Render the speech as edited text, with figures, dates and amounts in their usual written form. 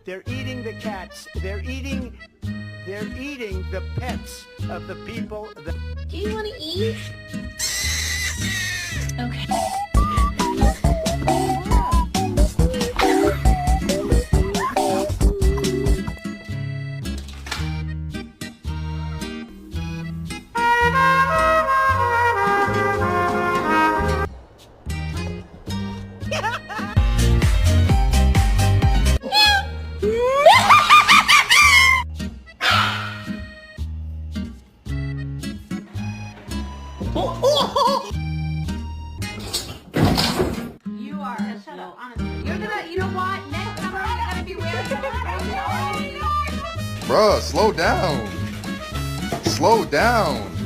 They're eating the cats. They're eating the pets of the people. Do you want to eat? Okay. You are. Shut up, honestly. You're gonna, you know what? Next time around, you're gonna be wearing. Bruh, slow down. Slow down.